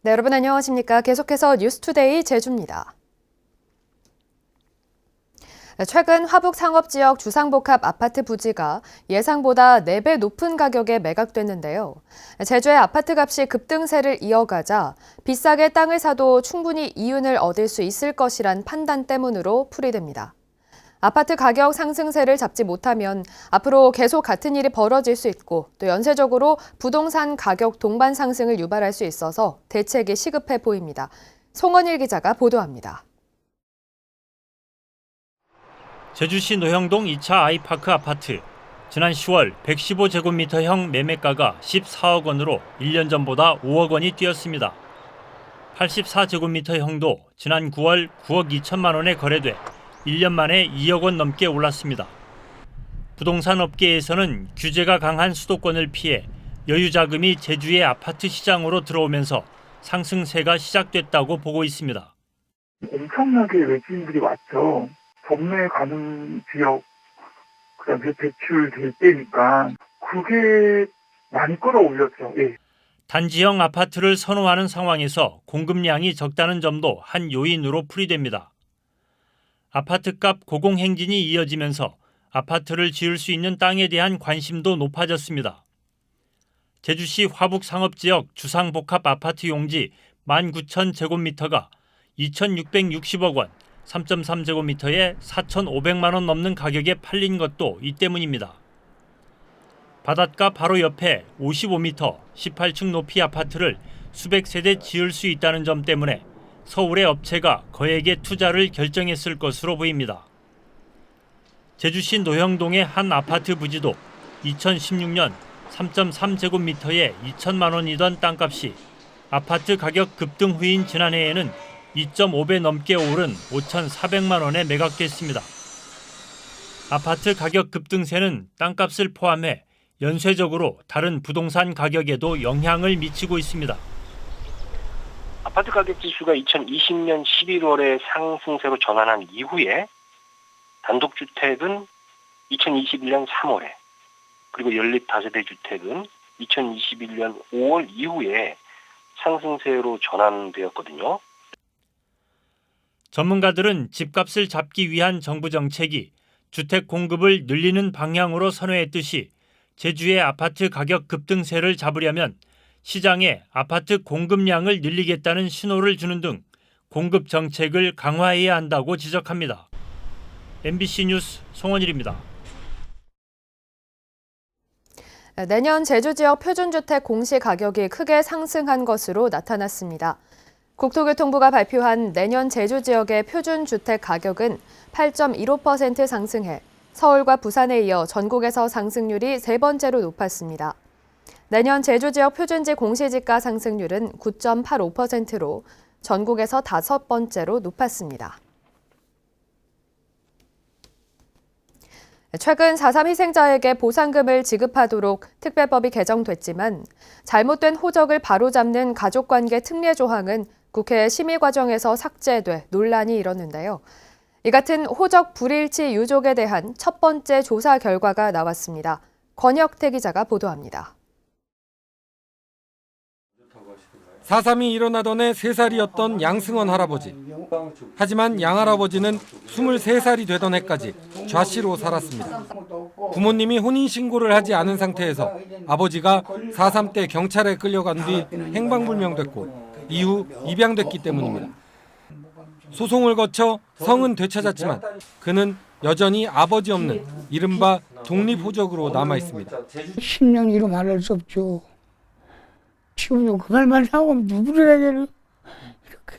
네, 여러분 안녕하십니까? 계속해서 뉴스투데이 제주입니다. 최근 화북 상업지역 주상복합 아파트 부지가 예상보다 4배 높은 가격에 매각됐는데요. 제주의 아파트 값이 급등세를 이어가자 비싸게 땅을 사도 충분히 이윤을 얻을 수 있을 것이란 판단 때문으로 풀이됩니다. 아파트 가격 상승세를 잡지 못하면 앞으로 계속 같은 일이 벌어질 수 있고 또 연쇄적으로 부동산 가격 동반 상승을 유발할 수 있어서 대책이 시급해 보입니다. 송원일 기자가 보도합니다. 제주시 노형동 2차 아이파크 아파트. 지난 10월 115제곱미터형 매매가가 14억 원으로 1년 전보다 5억 원이 뛰었습니다. 84제곱미터형도 지난 9월 9억 2천만 원에 거래돼 1년 만에 2억 원 넘게 올랐습니다. 부동산 업계에서는 규제가 강한 수도권을 피해 여유 자금이 제주의 아파트 시장으로 들어오면서 상승세가 시작됐다고 보고 있습니다. 엄청나게 외지인들이 왔죠. 전매 가능 지역, 그다음에 배출될 때니까 그게 많이 끌어올렸죠. 예. 단지형 아파트를 선호하는 상황에서 공급량이 적다는 점도 한 요인으로 풀이됩니다. 아파트값 고공행진이 이어지면서 아파트를 지을 수 있는 땅에 대한 관심도 높아졌습니다. 제주시 화북 상업지역 주상복합 아파트 용지 19,000제곱미터가 2,660억 원, 3.3제곱미터에 4,500만 원 넘는 가격에 팔린 것도 이 때문입니다. 바닷가 바로 옆에 55m, 18층 높이 아파트를 수백 세대 지을 수 있다는 점 때문에 서울의 업체가 거액의 투자를 결정했을 것으로 보입니다. 제주시 노형동의 한 아파트 부지도 2016년 3.3제곱미터에 2천만 원이던 땅값이 아파트 가격 급등 후인 지난해에는 2.5배 넘게 오른 5,400만 원에 매각됐습니다. 아파트 가격 급등세는 땅값을 포함해 연쇄적으로 다른 부동산 가격에도 영향을 미치고 있습니다. 아파트 가격 지수가 2020년 11월에 상승세로 전환한 이후에 단독주택은 2021년 3월에 그리고 연립 다세대 주택은 2021년 5월 이후에 상승세로 전환되었거든요. 전문가들은 집값을 잡기 위한 정부 정책이 주택 공급을 늘리는 방향으로 선회했듯이 제주의 아파트 가격 급등세를 잡으려면 시장에 아파트 공급량을 늘리겠다는 신호를 주는 등 공급 정책을 강화해야 한다고 지적합니다. MBC 뉴스 송원일입니다. 내년 제주 지역 표준주택 공시가격이 크게 상승한 것으로 나타났습니다. 국토교통부가 발표한 내년 제주 지역의 표준주택 가격은 8.15% 상승해 서울과 부산에 이어 전국에서 상승률이 3번째로 높았습니다. 내년 제주 지역 표준지 공시지가 상승률은 9.85%로 전국에서 5번째로 높았습니다. 최근 4.3 희생자에게 보상금을 지급하도록 특별법이 개정됐지만 잘못된 호적을 바로잡는 가족관계 특례 조항은 국회 심의 과정에서 삭제돼 논란이 일었는데요. 이 같은 호적 불일치 유족에 대한 첫 번째 조사 결과가 나왔습니다. 권혁태 기자가 보도합니다. 4.3이 일어나던 해 3살이었던 양승원 할아버지. 하지만 양 할아버지는 23살이 되던 해까지 좌씨로 살았습니다. 부모님이 혼인신고를 하지 않은 상태에서 아버지가 4.3 때 경찰에 끌려간 뒤 행방불명됐고 이후 입양됐기 때문입니다. 소송을 거쳐 성은 되찾았지만 그는 여전히 아버지 없는 이른바 독립호적으로 남아있습니다. 10년이로 말할 수 없죠. 지금도 그 말만 하고 누구를 해야 되나? 이렇게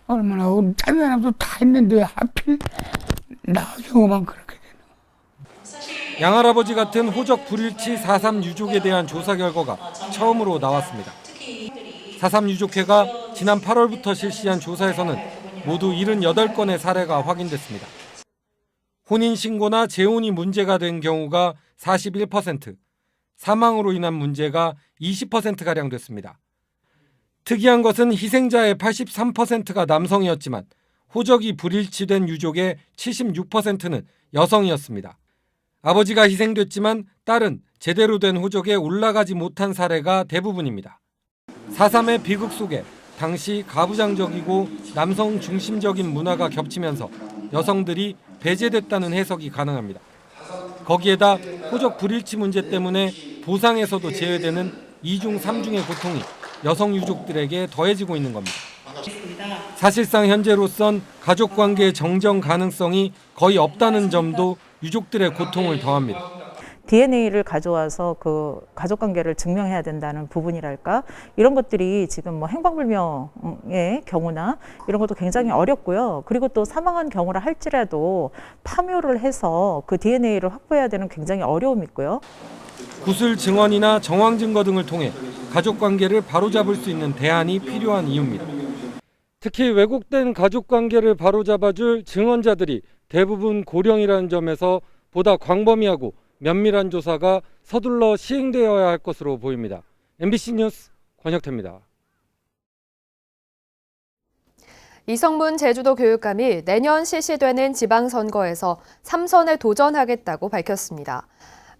얼마나 다른 사람도 다 했는데 하필 나 경우만 그렇게 되나? 양할아버지 같은 호적 불일치 4.3 유족에 대한 조사 결과가 처음으로 나왔습니다. 4.3 유족회가 지난 8월부터 실시한 조사에서는 모두 78건의 사례가 확인됐습니다. 혼인신고나 재혼이 문제가 된 경우가 41%, 사망으로 인한 문제가 20%가량 됐습니다. 특이한 것은 희생자의 83%가 남성이었지만 호적이 불일치된 유족의 76%는 여성이었습니다. 아버지가 희생됐지만 딸은 제대로 된 호적에 올라가지 못한 사례가 대부분입니다. 4.3의 비극 속에 당시 가부장적이고 남성 중심적인 문화가 겹치면서 여성들이 배제됐다는 해석이 가능합니다. 거기에다 호적 불일치 문제 때문에 보상에서도 제외되는 2중, 3중의 고통이 여성 유족들에게 더해지고 있는 겁니다. 사실상 현재로선 가족관계의 정정 가능성이 거의 없다는 점도 유족들의 고통을 더합니다. DNA를 가져와서 그 가족관계를 증명해야 된다는 부분이랄까 이런 것들이 지금 뭐 행방불명의 경우나 이런 것도 굉장히 어렵고요. 그리고 또 사망한 경우라 할지라도 파묘를 해서 그 DNA를 확보해야 되는 굉장히 어려움이 있고요. 구술 증언이나 정황 증거 등을 통해 가족관계를 바로잡을 수 있는 대안이 필요한 이유입니다. 특히 왜곡된 가족관계를 바로잡아줄 증언자들이 대부분 고령이라는 점에서 보다 광범위하고 면밀한 조사가 서둘러 시행되어야 할 것으로 보입니다. MBC 뉴스 권혁태입니다. 이성문 제주도 교육감이 내년 실시되는 지방선거에서 3선에 도전하겠다고 밝혔습니다.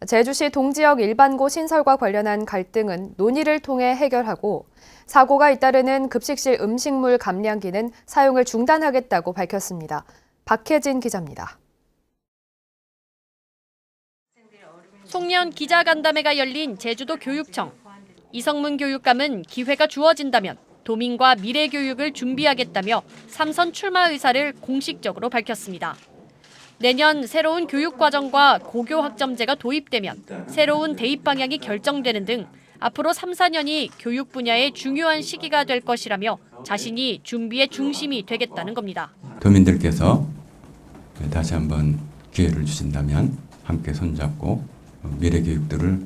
제주시 동지역 일반고 신설과 관련한 갈등은 논의를 통해 해결하고 사고가 잇따르는 급식실 음식물 감량기는 사용을 중단하겠다고 밝혔습니다. 박혜진 기자입니다. 송년 기자간담회가 열린 제주도 교육청. 이성문 교육감은 기회가 주어진다면 도민과 미래교육을 준비하겠다며 3선 출마 의사를 공식적으로 밝혔습니다. 내년 새로운 교육과정과 고교학점제가 도입되면 새로운 대입 방향이 결정되는 등 앞으로 3, 4년이 교육 분야의 중요한 시기가 될 것이라며 자신이 준비의 중심이 되겠다는 겁니다. 도민들께서 다시 한번 기회를 주신다면 함께 손잡고 미래교육들을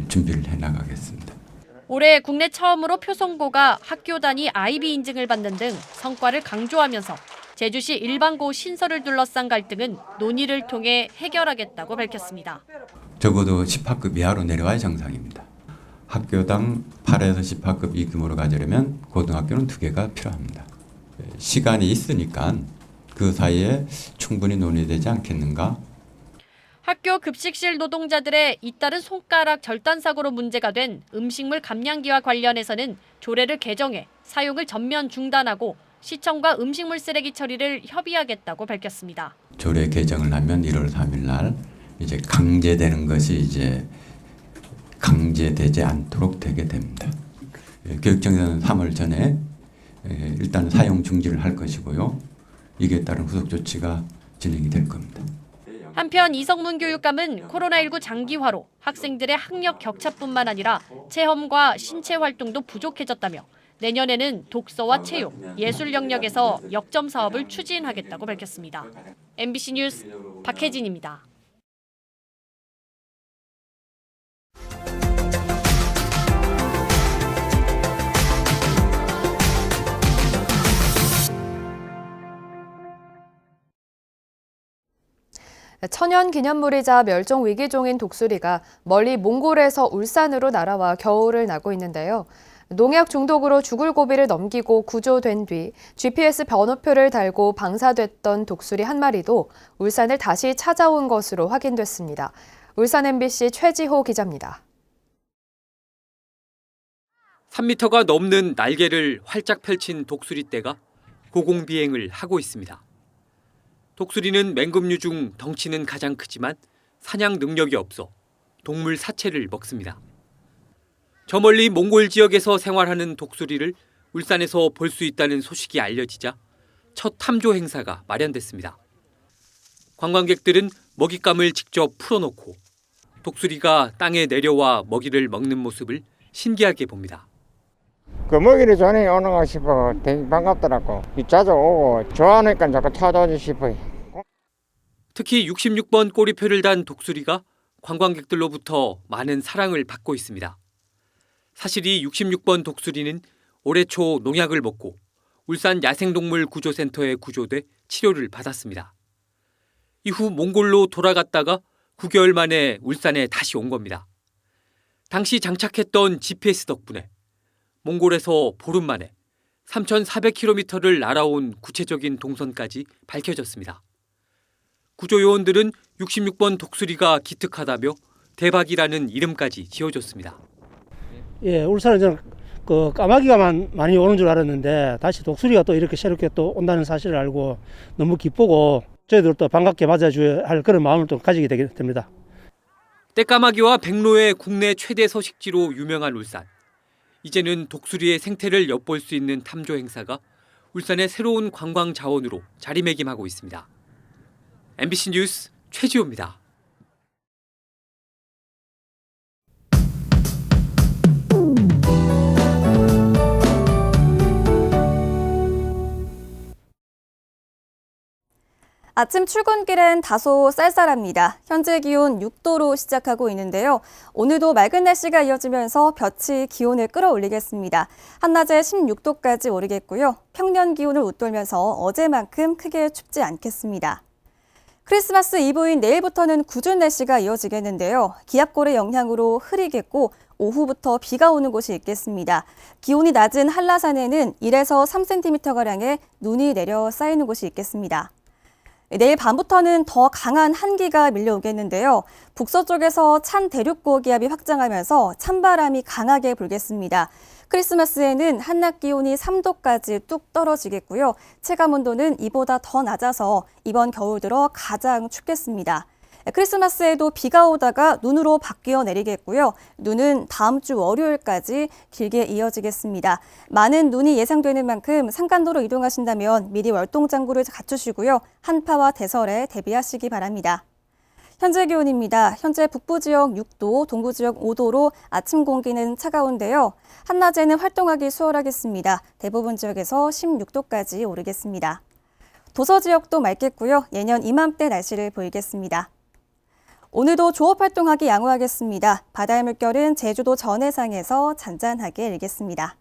준비를 해나가겠습니다. 올해 국내 처음으로 표성고가 학교 단위 IB 인증을 받는 등 성과를 강조하면서 제주시 일반고 신설을 둘러싼 갈등은 논의를 통해 해결하겠다고 밝혔습니다. 적어도 10학급 이하로 내려와야 정상입니다. 학교당 8에서 10학급 이 규모로 가지려면 고등학교는 2개가 필요합니다. 시간이 있으니까 그 사이에 충분히 논의되지 않겠는가? 학교 급식실 노동자들의 잇따른 손가락 절단 사고로 문제가 된 음식물 감량기와 관련해서는 조례를 개정해 사용을 전면 중단하고 시청과 음식물 쓰레기 처리를 협의하겠다고 밝혔습니다. 조례 개정을 하면 1월 3일 날 이제 강제되는 것이 이제 강제되지 않도록 되게 됩니다. 교육청에서는 3월 전에 일단 사용 중지를 할 것이고요. 이에 따른 후속 조치가 진행이 될 겁니다. 한편 이성문 교육감은 코로나19 장기화로 학생들의 학력 격차뿐만 아니라 체험과 신체 활동도 부족해졌다며 내년에는 독서와 체육, 예술 영역에서 역점 사업을 추진하겠다고 밝혔습니다. MBC 뉴스 박혜진입니다. 천연 기념물이자 멸종 위기종인 독수리가 멀리 몽골에서 울산으로 날아와 겨울을 나고 있는데요. 농약 중독으로 죽을 고비를 넘기고 구조된 뒤 GPS 번호표를 달고 방사됐던 독수리 한 마리도 울산을 다시 찾아온 것으로 확인됐습니다. 울산 MBC 최지호 기자입니다. 3m가 넘는 날개를 활짝 펼친 독수리떼가 고공비행을 하고 있습니다. 독수리는 맹금류 중 덩치는 가장 크지만 사냥 능력이 없어 동물 사체를 먹습니다. 저 멀리 몽골 지역에서 생활하는 독수리를 울산에서 볼 수 있다는 소식이 알려지자 첫 탐조 행사가 마련됐습니다. 관광객들은 먹잇감을 직접 풀어놓고 독수리가 땅에 내려와 먹이를 먹는 모습을 신기하게 봅니다. 그 먹이를 전에 오는가 싶어 되게 반갑더라고. 자주 오고 좋아하니까 자꾸 찾아오지 싶어요. 특히 66번 꼬리표를 단 독수리가 관광객들로부터 많은 사랑을 받고 있습니다. 사실 이 66번 독수리는 올해 초 농약을 먹고 울산 야생동물 구조센터에 구조돼 치료를 받았습니다. 이후 몽골로 돌아갔다가 9개월 만에 울산에 다시 온 겁니다. 당시 장착했던 GPS 덕분에 몽골에서 보름 만에 3,400km를 날아온 구체적인 동선까지 밝혀졌습니다. 구조요원들은 66번 독수리가 기특하다며 대박이라는 이름까지 지어줬습니다. 예, 울산에 저는 그 까마귀가 많이 오는 줄 알았는데 다시 독수리가 또 이렇게 새롭게 또 온다는 사실을 알고 너무 기쁘고 저희들도 반갑게 맞아줘야 할 그런 마음을 또 가지게 되게 됩니다. 떼까마귀와 백로의 국내 최대 서식지로 유명한 울산. 이제는 독수리의 생태를 엿볼 수 있는 탐조 행사가 울산의 새로운 관광 자원으로 자리매김하고 있습니다. MBC 뉴스 최지호입니다. 아침 출근길엔 다소 쌀쌀합니다. 현재 기온 6도로 시작하고 있는데요. 오늘도 맑은 날씨가 이어지면서 볕이 기온을 끌어올리겠습니다. 한낮에 16도까지 오르겠고요. 평년 기온을 웃돌면서 어제만큼 크게 춥지 않겠습니다. 크리스마스 이브인 내일부터는 궂은 날씨가 이어지겠는데요. 기압골의 영향으로 흐리겠고 오후부터 비가 오는 곳이 있겠습니다. 기온이 낮은 한라산에는 1에서 3cm가량의 눈이 내려 쌓이는 곳이 있겠습니다. 내일 밤부터는 더 강한 한기가 밀려오겠는데요. 북서쪽에서 찬 대륙 고기압이 확장하면서 찬바람이 강하게 불겠습니다. 크리스마스에는 한낮 기온이 3도까지 뚝 떨어지겠고요. 체감온도는 이보다 더 낮아서 이번 겨울 들어 가장 춥겠습니다. 크리스마스에도 비가 오다가 눈으로 바뀌어 내리겠고요. 눈은 다음 주 월요일까지 길게 이어지겠습니다. 많은 눈이 예상되는 만큼 산간도로 이동하신다면 미리 월동장구를 갖추시고요. 한파와 대설에 대비하시기 바랍니다. 현재 기온입니다. 현재 북부 지역 6도, 동부 지역 5도로 아침 공기는 차가운데요. 한낮에는 활동하기 수월하겠습니다. 대부분 지역에서 16도까지 오르겠습니다. 도서 지역도 맑겠고요. 예년 이맘때 날씨를 보이겠습니다. 오늘도 조업 활동하기 양호하겠습니다. 바다의 물결은 제주도 전해상에서 잔잔하게 일겠습니다.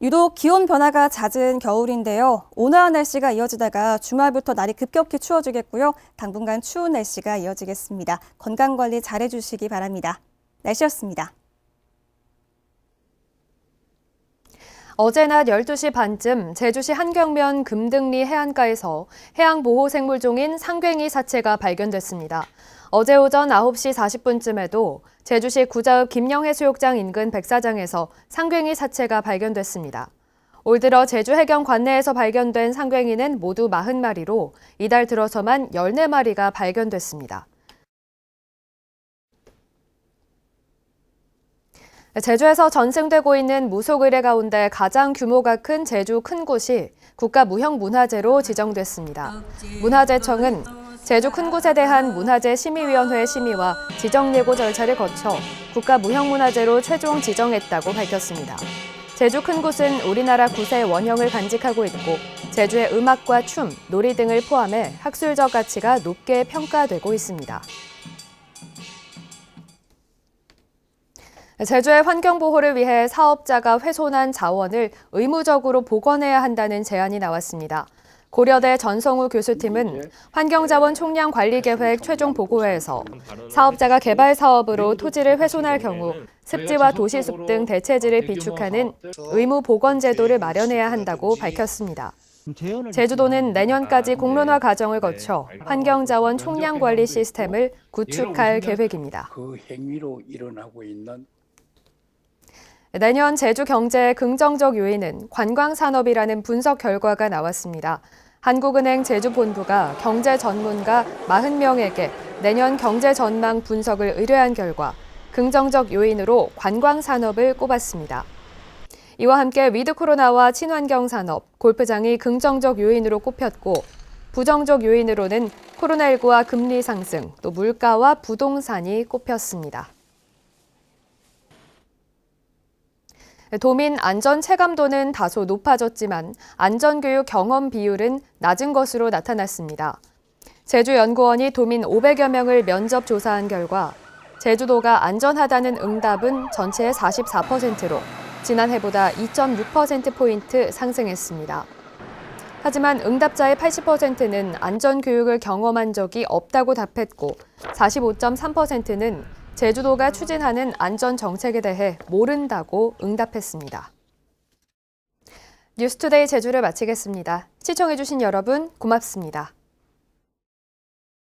유독 기온 변화가 잦은 겨울인데요. 온화한 날씨가 이어지다가 주말부터 날이 급격히 추워지겠고요. 당분간 추운 날씨가 이어지겠습니다. 건강관리 잘해주시기 바랍니다. 날씨였습니다. 어제 낮 12시 반쯤 제주시 한경면 금등리 해안가에서 해양보호생물종인 상괭이 사체가 발견됐습니다. 어제 오전 9시 40분쯤에도 제주시 구자읍 김영해수욕장 인근 백사장에서 상괭이 사체가 발견됐습니다. 올 들어 제주 해경 관내에서 발견된 상괭이는 모두 40마리로 이달 들어서만 14마리가 발견됐습니다. 제주에서 전승되고 있는 무속 의뢰 가운데 가장 규모가 큰 제주 큰 곳이 국가무형문화재로 지정됐습니다. 문화재청은 제주 큰 곳에 대한 문화재 심의위원회 심의와 지정 예고 절차를 거쳐 국가무형문화재로 최종 지정했다고 밝혔습니다. 제주 큰 곳은 우리나라 9세 원형을 간직하고 있고 제주의 음악과 춤, 놀이 등을 포함해 학술적 가치가 높게 평가되고 있습니다. 제주의 환경보호를 위해 사업자가 훼손한 자원을 의무적으로 복원해야 한다는 제안이 나왔습니다. 고려대 전성우 교수팀은 환경자원 총량 관리계획 최종 보고회에서 사업자가 개발 사업으로 토지를 훼손할 경우 습지와 도시숲 등 대체지를 비축하는 의무 복원 제도를 마련해야 한다고 밝혔습니다. 제주도는 내년까지 공론화 과정을 거쳐 환경자원 총량 관리 시스템을 구축할 계획입니다. 그 행위로 일어나고 있는 내년 제주 경제의 긍정적 요인은 관광산업이라는 분석 결과가 나왔습니다. 한국은행 제주본부가 경제 전문가 40명에게 내년 경제 전망 분석을 의뢰한 결과 긍정적 요인으로 관광산업을 꼽았습니다. 이와 함께 위드 코로나와 친환경 산업, 골프장이 긍정적 요인으로 꼽혔고 부정적 요인으로는 코로나19와 금리 상승, 또 물가와 부동산이 꼽혔습니다. 도민 안전 체감도는 다소 높아졌지만 안전교육 경험 비율은 낮은 것으로 나타났습니다. 제주연구원이 도민 500여 명을 면접 조사한 결과 제주도가 안전하다는 응답은 전체의 44%로 지난해보다 2.6%포인트 상승했습니다. 하지만 응답자의 80%는 안전교육을 경험한 적이 없다고 답했고 45.3%는 제주도가 추진하는 안전정책에 대해 모른다고 응답했습니다. 뉴스투데이 제주를 마치겠습니다. 시청해주신 여러분 고맙습니다.